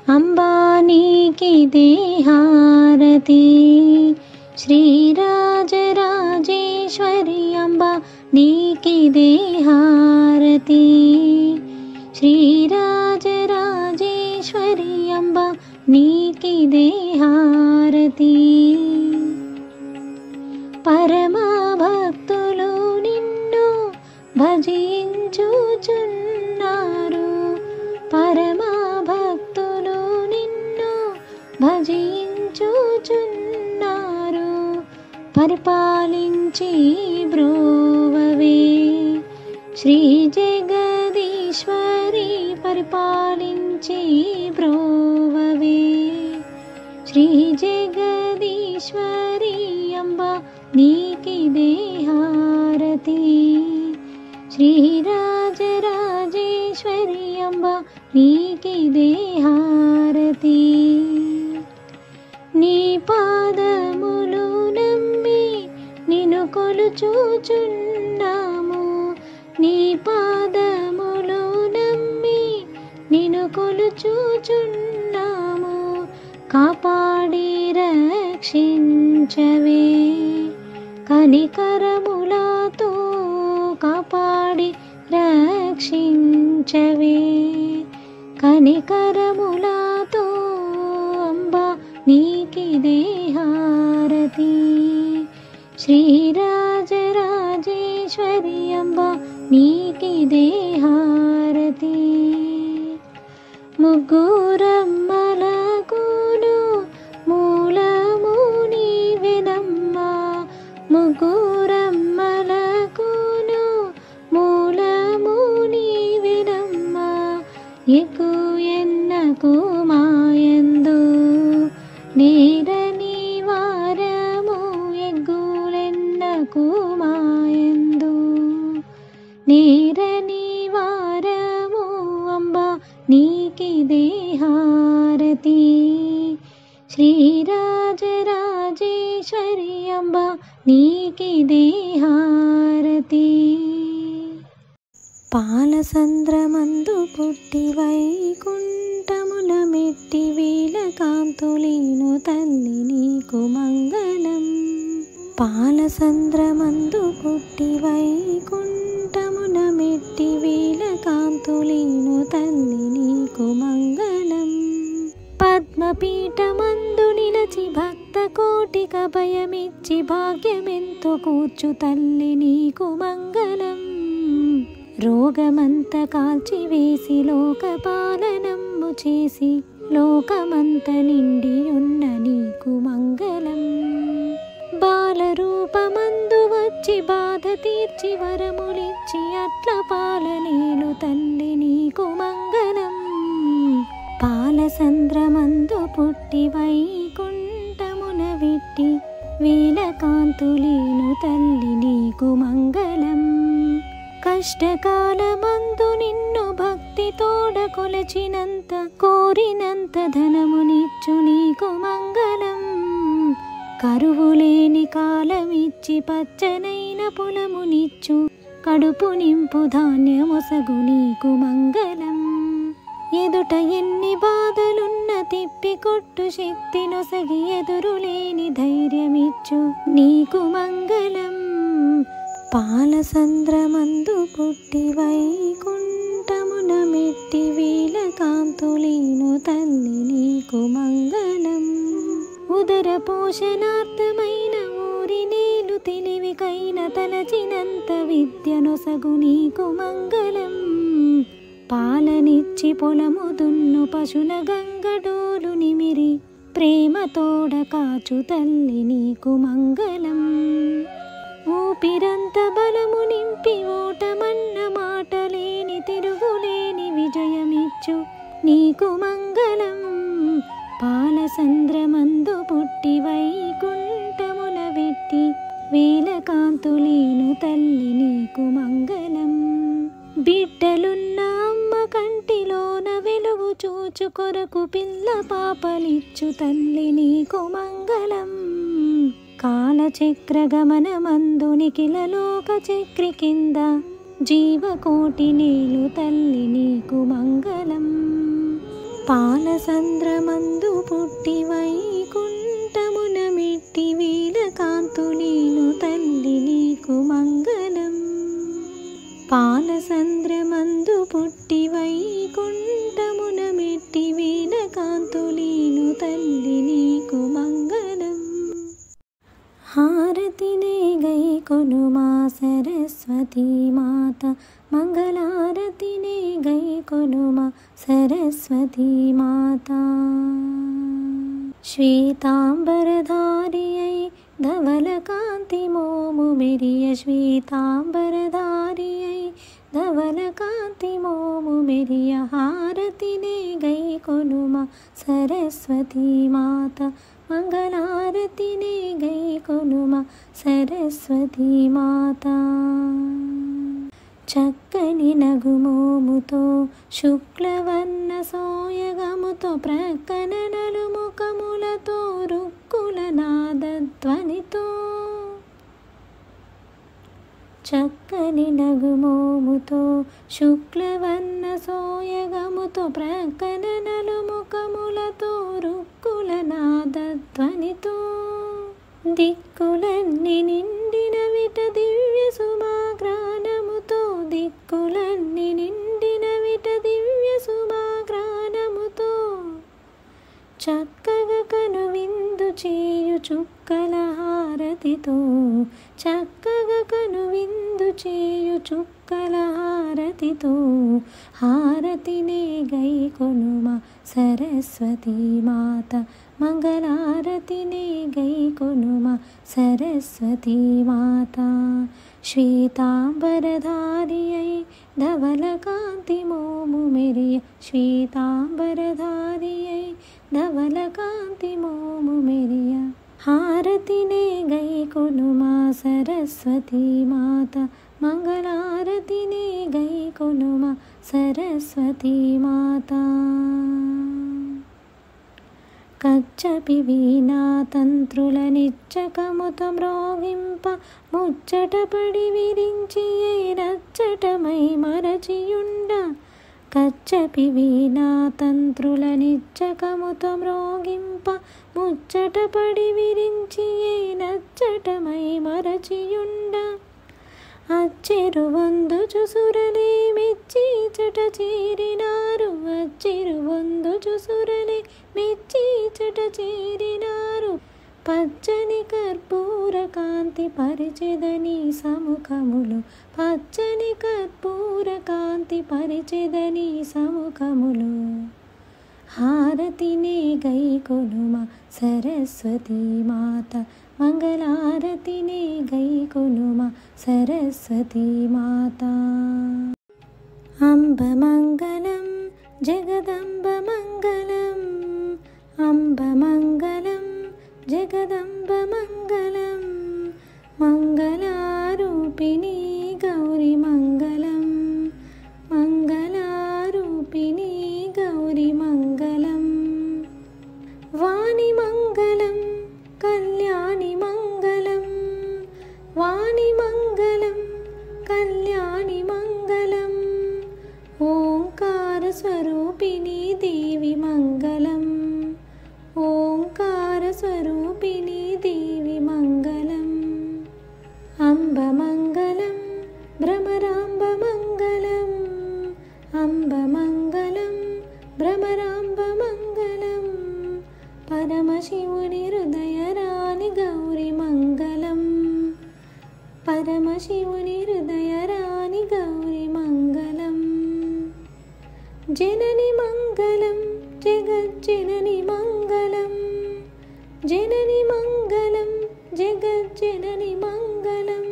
అంబా నీకిదే హారతి శ్రీరాజరాజేశ్వరి అంబా నీకిదే హారతి శ్రీరాజరాజేశ్వరి అంబా నీకిదే హారతి పరమ భక్తులు నిన్ను భజించుచున్నారు పరమ భక్తులు నిన్ను భజించుచున్నారు పరిపాలించి బ్రోవవే శ్రీ జగదీశ్వరి పరిపాలించి బ్రోవవే శ్రీ జగదీశ్వరి అంబా నీకిదే హారతి శ్రీరాజరాజేశ్వరి అంబా నీకిదే హారతి నీ పాదములు నమ్మి నిన్ను కొలుచుచున్నాము నీ పాదములు నమ్మి నిన్ను కొలుచుచున్నాము కాపాడి రక్షించవే కనికరములతో కాపాడి రక్షించవే కనికరములతో అంబా నీకిదే హారతి శ్రీరాజరాజేశ్వరి అంబా నీకిదే హారతి ముగ్గురమ్మలకును మూలము నీవెనమ్మా ముగ్గురమ్మలకును మూలము నీవెనమ్మా ఎగ్గు ఎన్నకు మాయందు నేరని వారము ఎగ్గులెన్నకు మాయందు నేరని వారము అంబా నీకిదే హారతి శ్రీరాజరాజేశ్వరి అంబా నీకిదే హారతి పాలసంద్రమందు పుట్టి వైకుంఠముల మెట్టి వేల కాంతులీను తల్లి నీకు మంగళం పాలసంద్రమందు పుట్టి వైకుంఠముల మెట్టి వేల కాంతులీను తల్లి నీకు మంగళం పద్మపీఠమందు నిలచి భక్త కోటిక భయమిచ్చి భాగ్యమెంతో కూర్చు తల్లి నీకు మంగళం రోగమంత కాల్చివేసి లోకపాలనమ్ము చేసి లోకమంత నిండి ఉన్న నీకు మంగళం బాలరూపమందు వచ్చి బాధ తీర్చి వరములిచ్చి అట్ల పాలనేలు తల్లి నీకు మంగళం పాలసంద్రమందు పుట్టి వైకుంఠమున విట్టి వేల కాంతులీను తల్లి నీకు మంగళం కష్టకాలమందు నిన్ను భక్తి తోడ కొలచినంత కోరినంత ధనమునిచ్చు నీకు మంగళం కరువులేని కాలమిచ్చి పచ్చనైన పొలమునిచ్చు కడుపు నింపు ధాన్యమొసగు నీకు మంగళం ఎదుట ఎన్ని బాధలున్న తిప్పి కొట్టు శక్తి నొసగి ఎదురులేని ధైర్యమిచ్చు నీకు మంగళం పాలసంద్రమందు పుట్టి వైకుంఠమున మెట్టి వేల కాంతులీను తల్లి నీకు మంగళం ఉదర పోషణార్థమైన ఊరి నేలు తెలివికైన తలచినంత విద్యనొసగు నీకు మంగళం పాలనిచ్చి పొలము దున్ను పశుల గంగడోలు నిమిరి ప్రేమతోడ కాచు తల్లి నీకు మంగళం ఊపిరంత బలము నింపి ఓటమన్న మాటలేని తిరుగులేని విజయమిచ్చు నీకు మంగళం పాలసంద్రమందు పుట్టి వైకుంఠమున వెట్టి వేల కాంతులీను తల్లి నీకు మంగళం బిడ్డలున్న అమ్మ కంటిలోన వెలుగు చూచు కొరకు పిల్ల పాపలిచ్చు తల్లి నీకు మంగళం కాలచక్ర గమనమందు నిఖిల లోక చక్రి కింద జీవకోటి నీలు తల్లి నీకు మంగళం పాలసంద్రమందు పుట్టి వైకుంఠమున మెట్టి వేల కాంతులీను తల్లి నీకు మంగళం. పాలసంద్రమందు పుట్టి వైకుంఠమున మెట్టి వేల కాంతులీను తల్లి నీకు మంగళం. హారతినే గైకొనుమా సరస్వతీ మాత, మంగళారతినే గైకొనుమా సరస్వతీ మాత. శ్వేతాంబరధారి అయి ధవల కాంతి మోము మెరియ, శ్వేతాంబరధారి అయి ధవల కాంతి మోము మెరియ, హారతినే గైకొనుమా సరస్వతీ మాత, మంగళారతినే గైకొనుమా సరస్వతీ మాత. చక్కని నగుమోముతో శుక్లవర్ణ సోయగముతో ప్రక్కన నలుముఖములతో రుక్కుల నాదధ్వనితో, చక్కని నగుమోముతో శుక్లవర్ణ సోయగముతో ప్రక్కన నలుముఖములతో రుక్కుల నాదధ్వనితో, దిక్కులన్నీ నిండిన విట దివ్య సుమాగ్రానముతో, దిక్కులన్నీ నిండిన విట దివ్య సుమాగ్రానముతో, చక్కగా కనువిందు చేయు చుక్కల హారతితో, చక్కగా కనువిందు చేయు చుక్కల హారతితో, హారతినే గైకొనుమా సరస్వతీ మాత, మంగళారతినే గైకొనుమా సరస్వతీ మాత. శ్వేతాంబరధారి అయి ధవల కాంతి మోము మెరియ, శ్వేతాంబరధారి అయి ధవల కాంతి మోము మెరియ, హారతినే గైకొనుమా సరస్వతీ మాత, మంగళారతినే గైకొనుమా సరస్వతీ మాత. కచ్చపి వీణా తంత్రుల నిచ్చకముత మ్రోగింప, ముచ్చటపడి విరించి రచ్చటమై మరచియుండ, కచ్చపి వీణా తంత్రుల నిచ్చకముత మ్రోగింప, ముచ్చటపడి విరించి నచ్చటమై మరచియుండ, అచ్చెరువొందు చుసురలే మెచ్చి చట చేరినారు, అచ్చెరువొందు చుసురలే మెచ్చి చట చేరినారు, పచ్చని కర్పూర కాంతి పరిచెదని సముఖములు, పచ్చని కర్పూర కాంతి పరిచెదని సముఖములు, హారతినే గైకొనుమా సరస్వతీ మాత, మంగళారతినే గైకొనుమా సరస్వతీ మాత. అంబ మంగళం జగదంబ మంగళం, అంబ మంగళం జగదంబ మంగళం, మంగళారూపిణీ గౌరి మంగళం, మంగళారూపిణీ గౌరి మంగళం. వాణి మంగళం కళ్యాణి మంగళం, వాణి మంగళం కళ్యాణి మంగళం, ఓంకార స్వరూపిణీ దేవి మంగళం, ఓంకార స్వరూపిణీ దేవి మంగళం. అంబ మంగళం భ్రమరాంబ మంగళం, అంబ మంగళం భ్రమరాంబ మంగళం, పరమశివుని హృదయరాణి గౌరి మంగళం, పరమశివుని హృదయరాణి గౌరి మంగళం. జనని మంగళం జగజ్జనని మంగళం, జనని మంగళం జగజ్జనని మంగళం,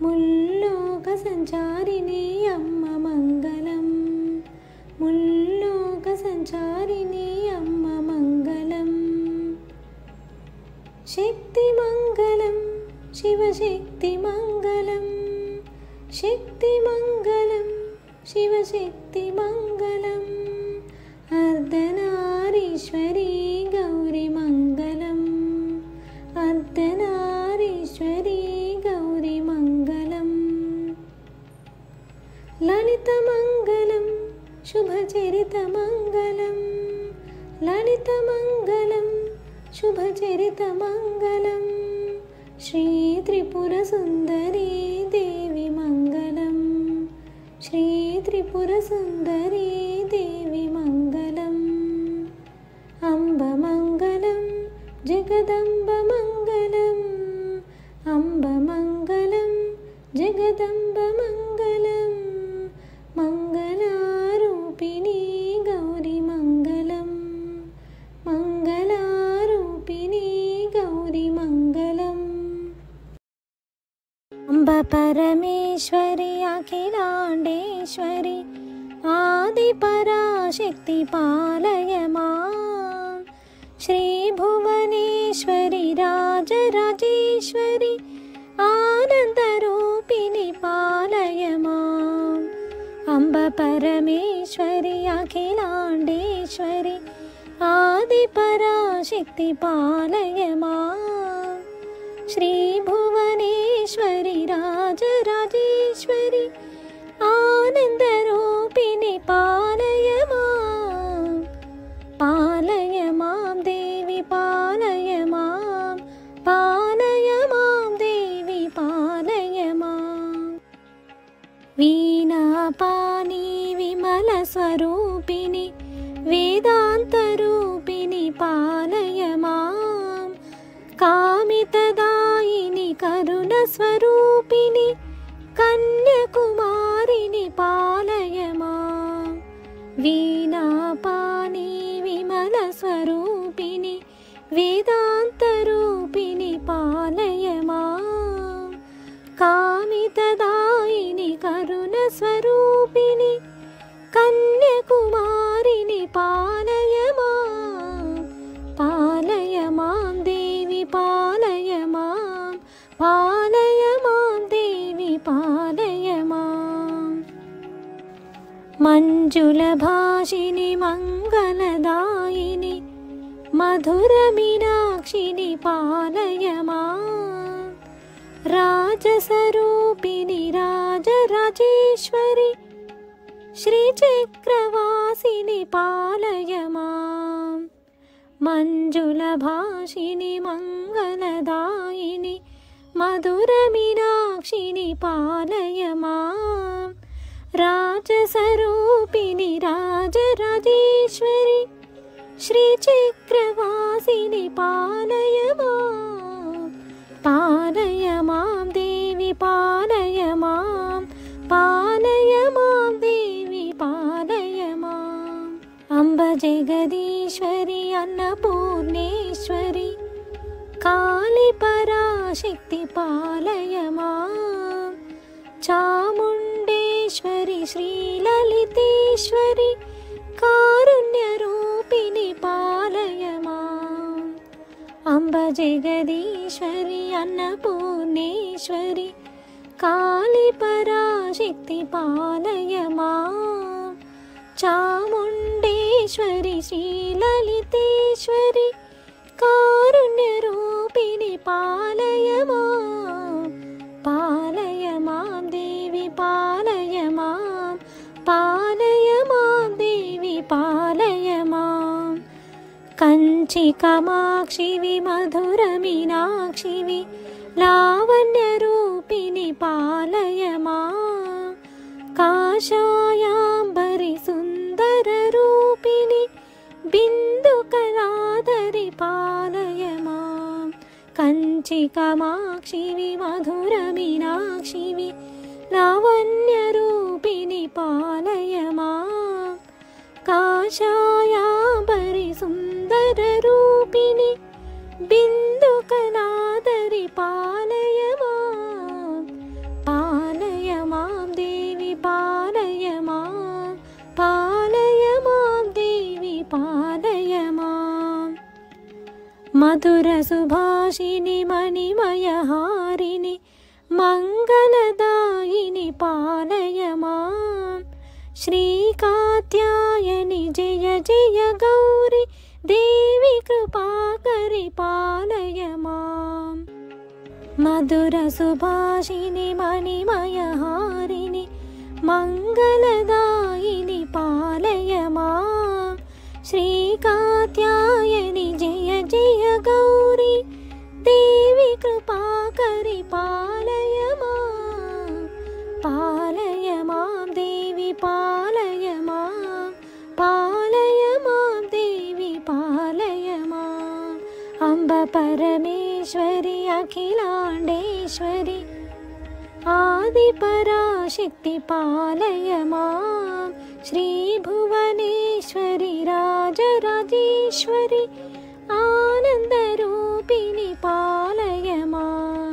ముల్లోక సంచారిణి అమ్మ మంగళం, ముల్లోక సంచారిణి అమ్మ మంగళం. శక్తి మంగళం శివశక్తి మంగళం, శక్తి మంగళం శివశక్తి మంగళం, అర్ధనారీశ్వరీ గౌరి మంగళం, అర్ధనారీశ్వరీ గౌరి మంగళం. లలిత మంగళం శుభచరిత మంగళం, ललितमङ्गलं शुभचरितमङ्गलं श्रीत्रिपुरसुन्दरी देवी मङ्गलं श्रीत्रिपुरसुन्दरी देवी मङ्गलम् अम्बमङ्गलं जगदम्बमङ्गलम् अम्बमङ्गलं जगदम्बमङ्गलं मङ्गलारूपिणी गौरीमङ्गलं मङ्गलारूपिणी गौरीमङ्गलम् अम्ब परमेश्वरी अखिलाण्डेश्वरी आदिपराशक्ति पालय मां श्रीभुवनेश्वरी राजराजेश्वरी आनन्दरूपिणी पालय माम् अम्ब परमेश्वरी अखिलाण्डेश्वरी आदिपराशक्ति पालय मां श्रीभुवनेश्वरी राजराजेश्वरी आनन्दरूपिणी पालय मां देवी पालय मां देवी पालय मां वीणापानी विमलस्वरूपिणी वेदान्तरूपिणी पालय मां कामितदायिनी करुणस्वरूपिणी कन्याकुमारिणी पालय मां वीणापानी विमलस्वरूपिणी वेदान्तरूपिणी पालय मां कामितदायिनी करुणस्वरूपिणी कन्याकुमारिणी पालय मां देवी पालय मां देवी पालय मां मञ्जुलभाषिनि मङ्गलदायिनि मधुरमीनाक्षिनि पालय मां राजसरूपिणि राजराजेश्वरि श्रीचक्रवासिनि पालय मां मञ्जुलभाषिनि मङ्गलदायिनि मधुरमीनाक्षिनि पालय मां राजसरूपिणि राजराजेश्वरि श्रीचक्रवासिनि पालय मां देवी पालय मां देवी पालय माम् अम्ब जगदीश्वरी अन्नपूर्णेश्वरी कालीपराशक्ति पालय मां चामुण्डेश्वरी श्रीललितेश्वरी कारुण्यरूपिणि पालय माम् अम्ब जगदीश्वरी अन्नपूर्णेश्वरी कालीपराशक्ति पालय मां चामुण्डेश्वरी श्रीललितेश्वरी कारुण्यरूपिणि पालय मां देवी पालय मां देवी पालय मां कंची कामाक्षि विमधुरमीनाक्षि वि लावण्यरूपिणि पालय मां काषायाम्बरि सुन्दररूपिणि बिन्दुकलाधरि पालय मां कंची कामाक्षि विमधुरमीनाक्षि वि लावण्यरूपिणि पालय मां काषायाम्बरि सुन्दररूपिणि बिन्दुकलाधरि पालय मां देवी पालय मां देवी पालय मां मधुरसुभाषिनि मणिमयहारिणि मङ्गलदायिनि पालय मां श्रीकात्यायनि जय जय गौरी देवी कृपाकरि पालय मां मधुरसुभाषिनि मणिमयहारिणि मङ्गलदायिनि पालय मां श्रीकात्यायनि जय जय गौरी देवी कृपाकरि पालय मां देवी पालय मां देवी पालय मां अम्ब परमेश्वरि अखिलाण्डेश्वरि आदिपराशक्ति पालय मां श्रीभुवनेश्वरि राजराजेश्वरि आनन्दरूपिणि पालय मां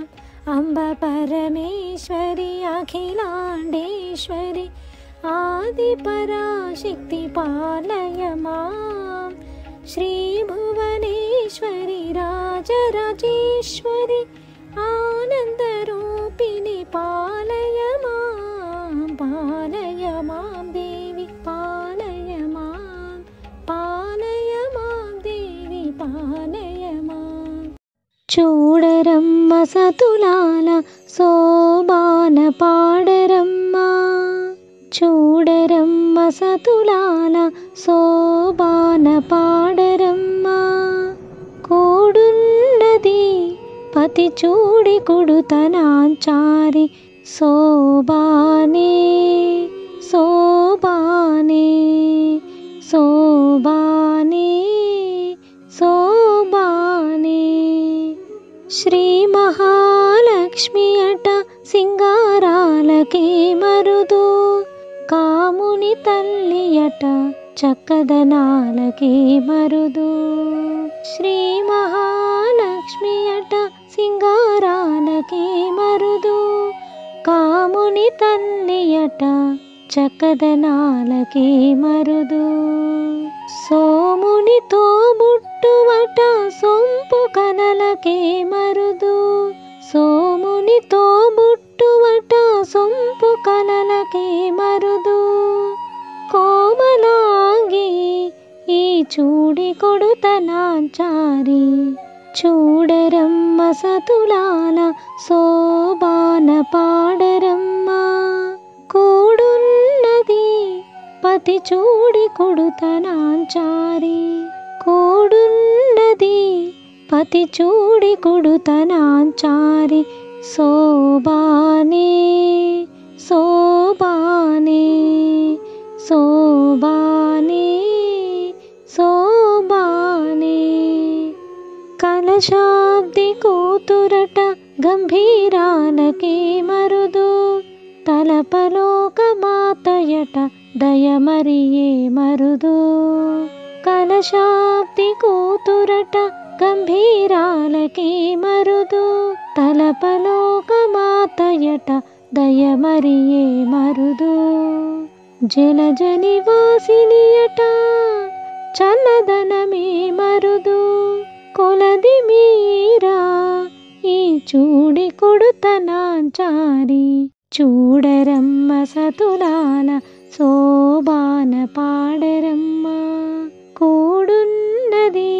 अम्ब परमेश्वरि अखिलाण्डेश्वरि आदिपराशक्ति पालय मां श्रीभुवनेश्वरि राजराजेश्वरि आनन्दरूपिणि पालय मां देवी पालय मां देवी पालय मां చూడరమ్మ సతులాల శోభాన పాడరమ్మ చూడరమ్మ సతులాల శోభాన పాడరమ్మ కోడున్నది పతి చూడి కొడుతనాంచారి శోభానే శోభానే శోభానే శోభానే శ్రీ మహాలక్ష్మి అట సింగారాలకే మరుదు కాముని తల్లి అట చక్కదనాలకే మరుదు శ్రీ మహాలక్ష్మి అట సింగారాలకే మరుదు కాముని తల్లి అట చక్కదనాలకే మరుదు సోమునితో బుట్టువట సొంపు కనలకే మరుదు సోమునితో బుట్టువట సొంపు కనలకే మరుదు కోమలాంగి ఈ చూడి కొడుతనాంచారి చూడరమ్మ సతులాల శోభాన పాడరమ్మ కోడున్నది పతి చూడి కొడుతనాంచారి కోడున్నది పతి చూడి కొడుతనాంచారి శోభానే శోభానే శోభానే శోభానే కలశాబ్ది కూతురట గంభీరాలకే మరుదు తలపలోక మాతయట దయమరియే మరుదు కలశాబ్ది కూతురట గంభీరాలకే మరుదు తలపలోక మాతయట దయమరియే మరుదు జలజ నివాసినియట చల్లదనమే మరుదు కొలది మీరా ఈ చూడి కొడుతనాంచారి చూడరమ్మ సతులాల శోభాన పాడరమ్మ కోడున్నది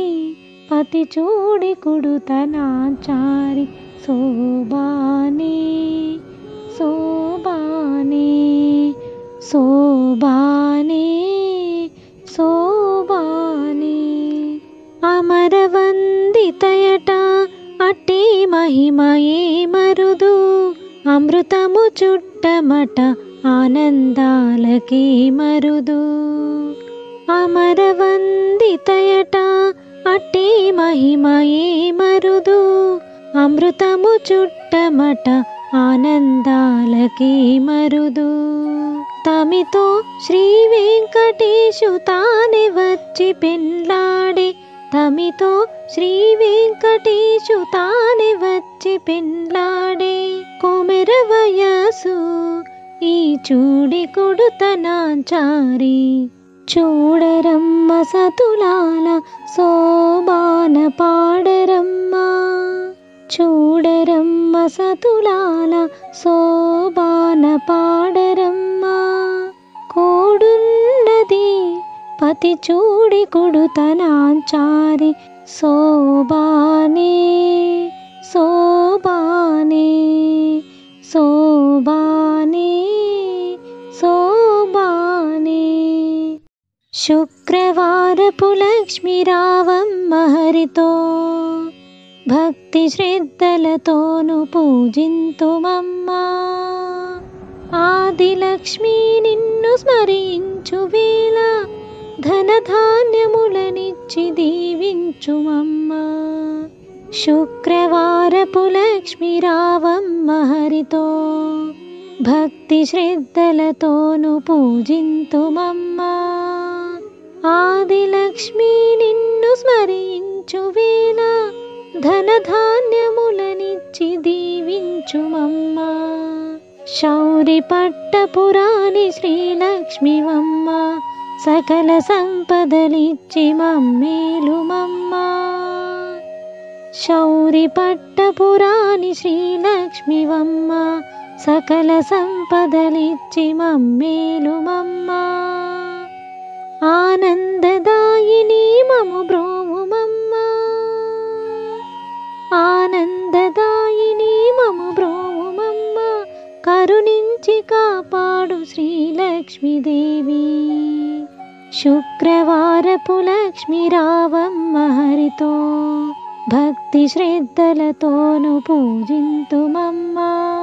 పతి చూడి కొడుతనాంచారి శోభానే శోభానే శోభానే శోభానే అమరవందితయట అట్టి మహిమయే మరుదు అమృతము చుట్టమట ఆనందాలకే మరుదు అమరవందితయట అట్టి మహిమయే మరుదు అమృతము చుట్టమట ఆనందాలకే మరుదు తమితో శ్రీ వెంకటేశు తానే వచ్చి పెండ్లాడే తమితో శ్రీ వెంకటేశు తానే వచ్చి పెండ్లాడే కొమెర వయసు ఈ చూడి కొడుతనాంచారి చూడరమ్మ సతులాల శోభాన పాడరమ్మ చూడరమ్మ సతులాల శోభాన పాడరమ్మ కోడున్నది పతి చూడి కొడుతనాంచారి శోభానే శోభానే శోభానే శోభానే శుక్రవారపు లక్ష్మి రావమ్మ హరితో భక్తి శ్రద్ధలతోను పూజింతుమమ్మా. ఆదిలక్ష్మి నిన్ను స్మరించు వేళ ధనధాన్యములనిచ్చి దీవించుమమ్మా. శుక్రవారపు లక్ష్మి రావమ్మ హరితో భక్తి శ్రద్ధలతోను పూజింతుమమ్మా. ఆదిలక్ష్మి నిన్ను స్మరించు వేళ ధనధాన్యములనిచ్చి దీవించుమమ్మా. శౌరి పట్టపురాణి శ్రీలక్ష్మివమ్మ సకల సంపదలిచ్చి మమ్మేలుమమ్మా. శౌరి పట్టపురాణి శ్రీలక్ష్మివమ్మ సకల సంపదలిచ్చి మమ్మేలుమమ్మా. ఆనందదాయిని మము బ్రోవుమమ్మా. ఆనందదాయిని మము బ్రోవుమమ్మా. కరుణించి కాపాడు శ్రీలక్ష్మీదేవి. శుక్రవారపు లక్ష్మి రావమ్మ హరితో భక్తి శ్రద్ధలతోను పూజింతుమమ్మా.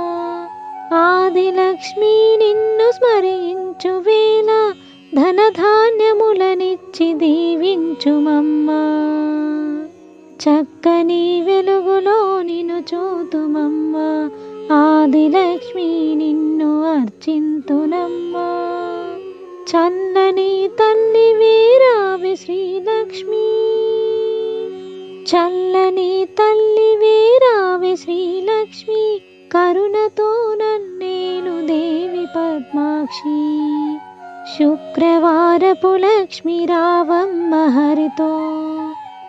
ఆదిలక్ష్మి నిన్ను స్మరించు వేళ ధనధాన్యములనిచ్చి దీవించుమమ్మా. చక్కని వెలుగులో నిన్ను చూతుమమ్మా. ఆదిలక్ష్మి నిన్ను అర్చింతునమ్మా. చల్లని తల్లి వీరావి శ్రీలక్ష్మి. చల్లని తల్లి వీరావి శ్రీలక్ష్మి. కరుణతో నన్నేలు దేవి పద్మాక్షి. శుక్రవారపు లక్ష్మి రావమ్మ హరితో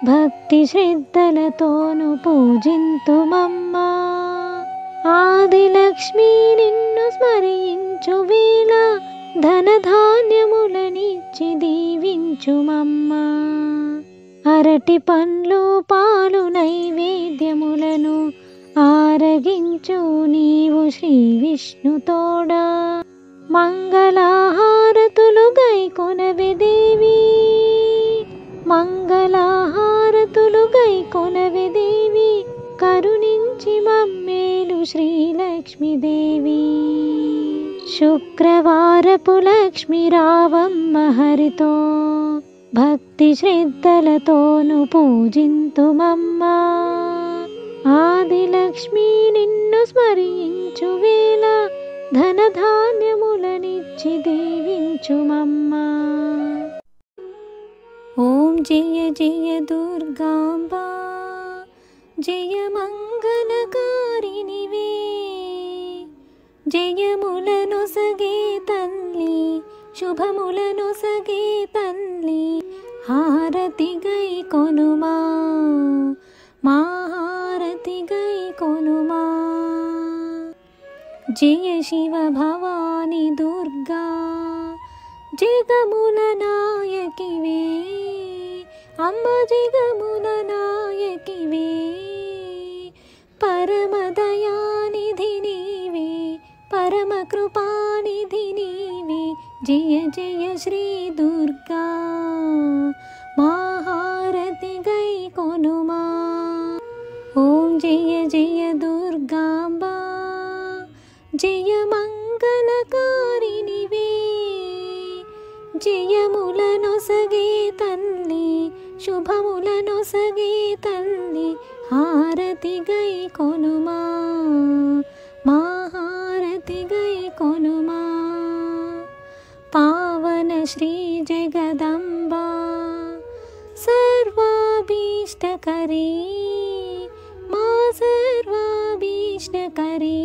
భక్తి శ్రద్ధలతోను పూజింతుమమ్మా. ఆదిలక్ష్మి నిన్ను స్మరించు వేళ ధనధాన్యములనిచ్చి దీవించుమమ్మా. అరటి పండ్లు పాలు నైవేద్యములను ఆరగించు నీవు శ్రీ విష్ణుతోడా. మంగళహారతులు గైకొనవే దేవి. మంగళహారతులు గైకొనవే దేవి. కరుణించి మమ్మేలు శ్రీలక్ష్మీదేవి. శుక్రవారపు లక్ష్మి రావమ్మ హరితో భక్తి శ్రద్ధలతోను పూజింతుమమ్మా. ఆదిలక్ష్మి నిన్ను స్మరించు వేళ ధనధాన్యములనిచ్చి దీవించుమమ్మా. ఓం జయ జయ దుర్గాంబా జయ మంగళకారిణివే. జయములను సగే తల్లి శుభములను సగే తల్లి. హారతి గై కొనుమా మా హారతి గై కొనుమా. జయ శివ భవాని దుర్గా జగముల నాయకివే. అమ్మ జగముల నాయకివే. పరమదయానిధి నీవే పరమ కృపానిధి నీవే. జయ జయ శ్రీ దుర్గా మా హారతి గై కొనుమా. ఓం జయ జయ దుర్గాంబా జయ మంగళకారిణివే. జయములను సగే తల్లి శుభములను సగే తల్లి. హారతి గై కొనుమా మా హారతి గై కొనుమా. పావన శ్రీ జగదంబా సర్వాభీష్టకరీ మా సర్వాభీష్టకరీ.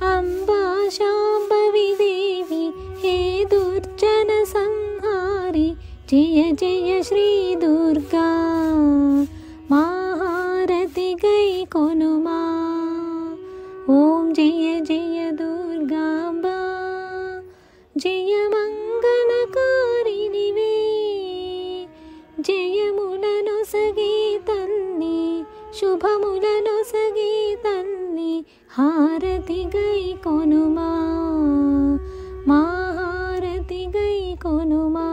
అంబా శాంభవి దేవి హే దుర్జన సంహారి. జయ జయ శ్రీ దుర్గా మా హారతి గై కొనుమా. ఓం జయ జయ దుర్గాంబా జయ మంగళకారిణివే. జయములను సగే తల్లి శుభములను సగే తల్లి. హారతి గై కొనుమా మా హారతి గై కొనుమా.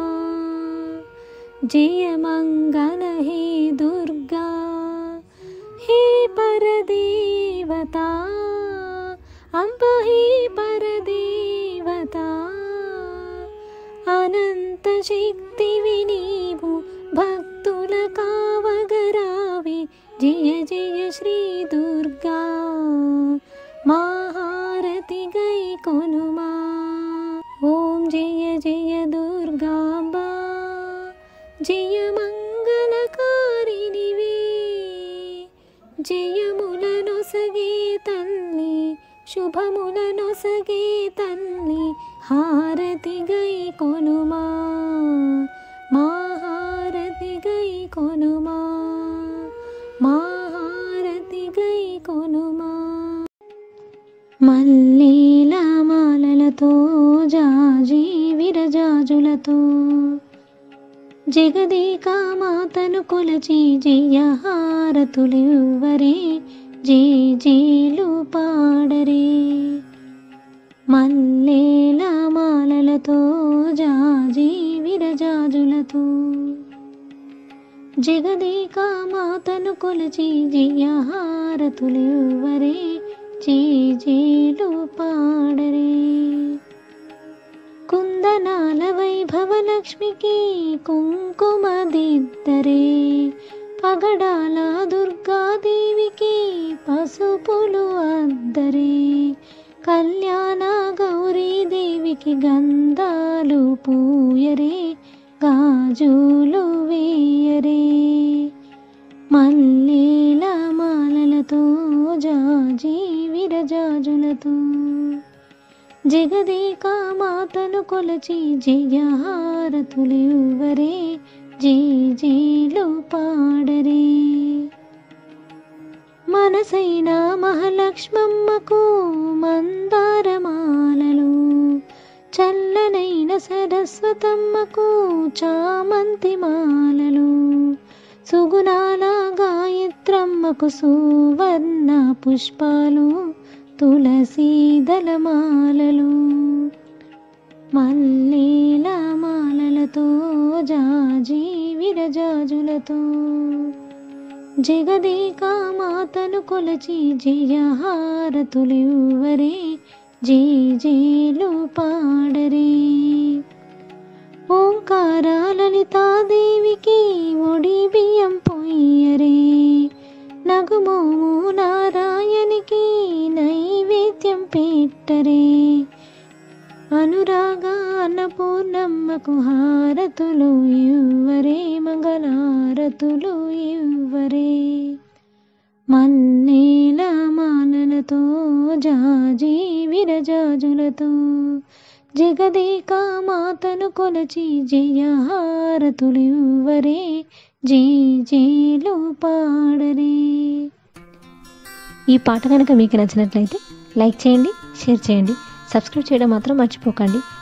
जय मंगल हे दुर्गा हे परदेवता अंब हे परदेवता अनंत शक्ति नीवु भक्तुल कावगरावे जय जय श्री दुर्गा महारति गई कोनुमा ओम जय जय दुर्गांबा जय मंगलकारिणिवे जयमुलनొసగే तल्ली शुभमुलनొసగే तल्ली हारति गई कोनुमा महारति गई कोनुमा महारति गई कोनुमा మల్లీల మాలలతో జాజి విరజాజులతో జగదేక మాతను కొలచి జయహారతులివ్వరే జేజేలు పాడరే మల్లీల మాలలతో జాజి విరజాజులతో జగదేక మాతను కొలచి జయహారతులివ్వరే జేజేలు పాడరే కుందనాల వైభవ లక్ష్మికి కుంకుమదిద్దరే పగడాల దుర్గాదేవికి పసుపులు అద్దరే కళ్యాణ గౌరీదేవికి గంధాలు పూయరే గాజులు వేయరే మల్లీల మాలలతో జాజి విరజాజులతో జగదేక మాతను కొలచి జయహారతులివ్వరే జేజేలు పాడరే మనసైన మహాలక్ష్మమ్మకు మందారమాలలు చల్లనైన సరస్వతమ్మకు చామంతి మాలలు సుగుణాల గాయత్రమ్మకు సువర్ణ పుష్పాలు తులసీ దళమాలలు మల్లీల మాలలతో జాజి విరజాజులతో జగదేక మాతను కొలచి జయహారతులివ్వరే జేజేలు పాడరే ఓంకార లలితాదేవికి ఒడి బియ్యం పొయ్యరే నగుమోము నారాయణికి నైవేద్యం పెట్టరే అనురాగ అన్నపూర్ణమ్మకు హారతులు ఇవ్వరే మంగళారతులు ఇవ్వరే మల్లీల మాలలతో జాజి విరజాజులతో జగదేక మాతను కొలచి జయహారతులివ్వరే జేజేలు పాడరే. ఈ పాట కనుక మీకు నచ్చినట్లయితే లైక్ చేయండి, షేర్ చేయండి, సబ్స్క్రైబ్ చేయడం మాత్రం మర్చిపోకండి.